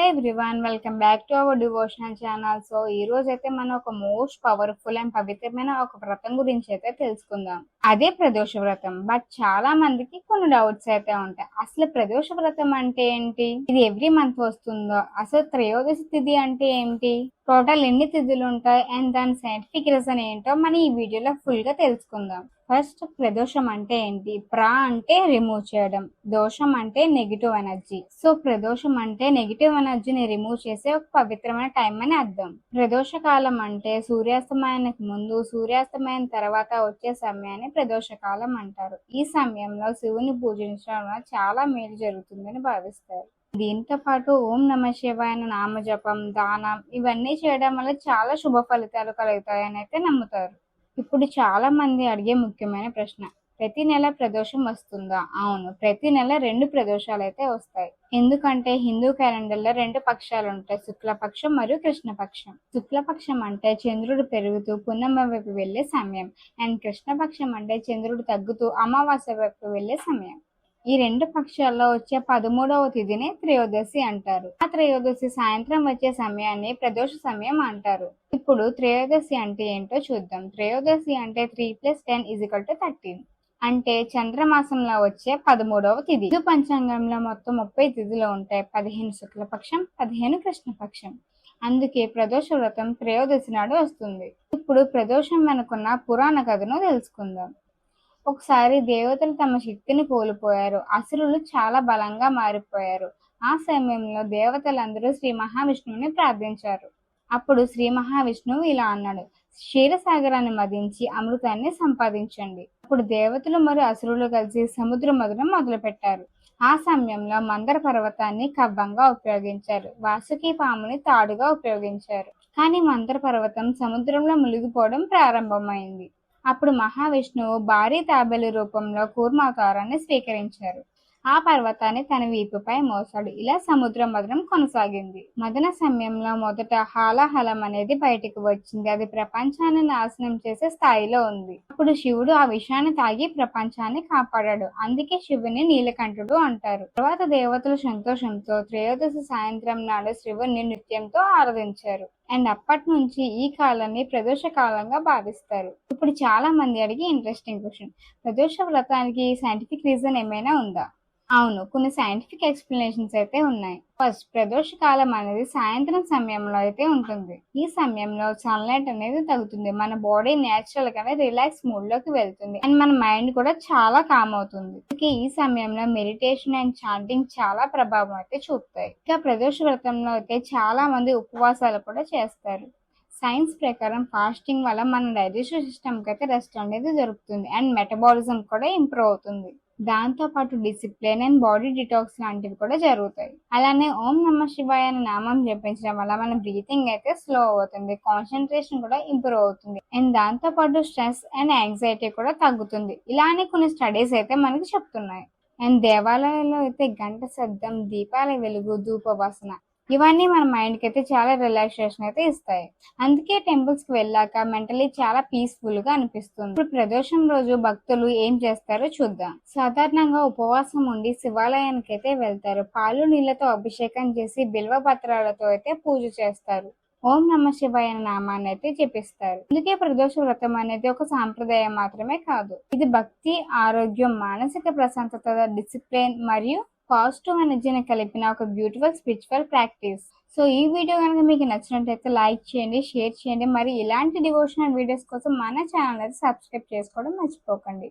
Everyone, welcome back to our devotional channel. So ఈ రోజు అయితే మనం ఒక మోస్ట్ పవర్ఫుల్ అండ్ పవిత్రమైన ఒక వ్రతం గురించి అయితే తెలుసుకుందాం. అదే ప్రదోష వ్రతం. బట్ చాలా మందికి కొన్ని డౌట్స్ అయితే ఉంటాయి. అసలు ప్రదోష వ్రతం అంటే ఏంటి, ఇది ఎవ్రీ మంత్ వస్తుందో, అసలు త్రయోదశి తిథి అంటే ఏంటి, టోటల్ ఎన్ని తిథులు ఉంటాయి అండ్ దాని సైంటిఫిక్ రీజన్ ఏంటో మనం ఈ వీడియోలో ఫుల్ గా తెలుసుకుందాం. ఫస్ట్, ప్రదోషం అంటే ఏంటి? అంటే రిమూవ్ చేయడం, దోషం అంటే నెగిటివ్ ఎనర్జీ. సో ప్రదోషం అంటే నెగిటివ్ ఎనర్జీని రిమూవ్ చేసే ఒక పవిత్రమైన టైం అని అర్థం. ప్రదోష కాలం అంటే సూర్యాస్తమయానికి ముందు, సూర్యాస్తమయం తర్వాత వచ్చే సమయాన్ని ప్రదోష కాలం అంటారు. ఈ సమయంలో శివుని పూజించడం వల్ల చాలా మేలు జరుగుతుందని భావిస్తారు. దీంతో పాటు ఓం నమ శివాయ నామజపం, దానం ఇవన్నీ చేయడం వల్ల చాలా శుభ ఫలితాలు కలుగుతాయని అయితే నమ్ముతారు. ఇప్పుడు చాలా మంది అడిగే ముఖ్యమైన ప్రశ్న, ప్రతి నెల ప్రదోషం వస్తుందా? అవును, ప్రతి నెల 2 ప్రదోషాలు అయితే వస్తాయి. ఎందుకంటే హిందూ క్యాలెండర్ లో 2 పక్షాలు ఉంటాయి, శుక్లపక్షం మరియు కృష్ణపక్షం. శుక్లపక్షం అంటే చంద్రుడు పెరుగుతూ పున్నమ వైపు వెళ్లే సమయం, అండ్ కృష్ణపక్షం అంటే చంద్రుడు తగ్గుతూ అమావాస్య వైపు వెళ్లే సమయం. ఈ 2 పక్షాల్లో వచ్చే 13వ తిథిని త్రయోదశి అంటారు. ఆ త్రయోదశి సాయంత్రం వచ్చే సమయాన్ని ప్రదోష సమయం అంటారు. ఇప్పుడు త్రయోదశి అంటే ఏంటో చూద్దాం. త్రయోదశి అంటే 3+10 = 13. అంటే చంద్రమాసంలో వచ్చే 13వ తిథి. హిందూ పంచాంగంలో మొత్తం 30 తిథులు ఉంటాయి. 15 శుక్లపక్షం, 15 కృష్ణపక్షం. అందుకే ప్రదోష వ్రతం త్రయోదశి నాడు వస్తుంది. ఇప్పుడు ప్రదోషం వెనుకున్న పురాణ కథను తెలుసుకుందాం. ఒకసారి దేవతలు తమ శక్తిని కోల్పోయారు. అసురులు చాలా బలంగా మారిపోయారు. ఆ సమయంలో దేవతలందరూ శ్రీ మహావిష్ణువుని ప్రార్థించారు. అప్పుడు శ్రీ మహావిష్ణువు ఇలా అన్నాడు, క్షీరసాగరాన్ని మదించి అమృతాన్ని సంపాదించండి. అప్పుడు దేవతలు మరియు అసురులు కలిసి సముద్ర మథనం మొదలు పెట్టారు. ఆ సమయంలో మందర పర్వతాన్ని కవ్వంగా ఉపయోగించారు, వాసుకి పాముని తాడుగా ఉపయోగించారు. కానీ మందర పర్వతం సముద్రంలో మునిగిపోవడం ప్రారంభమైంది. అప్పుడు మహావిష్ణువు భారీ తాబేలు రూపంలో కూర్మావతారాన్ని స్వీకరించారు. ఆ పర్వతాన్ని తన వీపుపై మోసాడు. ఇలా సముద్ర మథనం కొనసాగింది. మదన సమయంలో మొదట హాలాహలం అనేది బయటకు వచ్చింది. అది ప్రపంచాన్ని నాశనం చేసే స్థాయిలో ఉంది. అప్పుడు శివుడు ఆ విషయాన్ని తాగి ప్రపంచాన్ని కాపాడాడు. అందుకే శివుని నీలకంఠుడు అంటారు. తర్వాత దేవతలు సంతోషంతో త్రయోదశి సాయంత్రం నాడు శివుని నృత్యంతో ఆరాధించారు. అండ్ అప్పటి నుంచి ఈ కాలాన్ని ప్రదోష కాలంగా భావిస్తారు. ఇప్పుడు చాలా మంది అడిగే ఇంట్రెస్టింగ్ క్వశ్చన్, ప్రదోష వ్రతానికి సైంటిఫిక్ రీజన్ ఏమైనా ఉందా? అవును, కొన్ని సైంటిఫిక్ ఎక్స్ప్లెనేషన్స్ అయితే ఉన్నాయి. ఫస్ట్, ప్రదోష కాలం అనేది సాయంత్రం సమయంలో అయితే ఉంటుంది. ఈ సమయంలో సన్లైట్ అనేది తగ్గుతుంది. మన బాడీ నేచురల్ గానే రిలాక్స్ మూడ్ లోకి వెళ్తుంది అండ్ మన మైండ్ కూడా చాలా కామ్ అవుతుంది. ఈ సమయంలో మెడిటేషన్ అండ్ చాంటింగ్ చాలా ప్రభావం అయితే చూపుతాయి. ఇంకా ప్రదోష వ్రతంలో అయితే చాలా మంది ఉపవాసాలు కూడా చేస్తారు. సైన్స్ ప్రకారం ఫాస్టింగ్ వల్ల మన డైజెషన్ సిస్టమ్ కి అయితే రెస్ట్ అనేది దొరుకుతుంది అండ్ మెటబాలిజం కూడా ఇంప్రూవ్ అవుతుంది. దాంతో పాటు డిసిప్లిన్ అండ్ బాడీ డిటాక్స్ లాంటివి కూడా జరుగుతాయి. అలానే ఓం నమ శివాయ అనే నామం జపించడం వల్ల మన బ్రీతింగ్ అయితే స్లో అవుతుంది, కాన్సన్ట్రేషన్ కూడా ఇంప్రూవ్ అవుతుంది అండ్ దాంతో పాటు స్ట్రెస్ అండ్ యాంగ్జైటీ కూడా తగ్గుతుంది. ఇలానే కొన్ని స్టడీస్ అయితే మనకి చెప్తున్నాయి. అండ్ దేవాలయాల్లో అయితే గంట శబ్దం, దీపాల వెలుగు, ధూప వాసన ఇవన్నీ మన మైండ్ కి అయితే చాలా రిలాక్సేషన్ అయితే ఇస్తాయి. అందుకే టెంపుల్స్ కి వెళ్ళాక మెంటలీ చాలా పీస్ఫుల్ గా అనిపిస్తుంది. ఇప్పుడు ప్రదోషం రోజు భక్తులు ఏం చేస్తారో చూద్దాం. సాధారణంగా ఉపవాసం ఉండి శివాలయానికి అయితే వెళ్తారు. పాలు నీళ్లతో అభిషేకం చేసి బిల్వ పత్రాలతో అయితే పూజ చేస్తారు. ఓం నమ శివాయ నామాన్ని అయితే జపిస్తారు. అందుకే ప్రదోష వ్రతం అనేది ఒక సాంప్రదాయం మాత్రమే కాదు, ఇది భక్తి, ఆరోగ్యం, మానసిక ప్రశాంతత, డిసిప్లిన్ మరియు పాజిటివ్ ఎనర్జీని కలిపిన ఒక బ్యూటిఫుల్ స్పిరిచువల్ ప్రాక్టీస్. సో ఈ వీడియో కనుక మీకు నచ్చినట్లయితే లైక్ చేయండి, షేర్ చేయండి. మరి ఇలాంటి డివోషనల్ వీడియోస్ కోసం మన ఛానల్ అయితే సబ్స్క్రైబ్ చేసుకోవడం మర్చిపోకండి.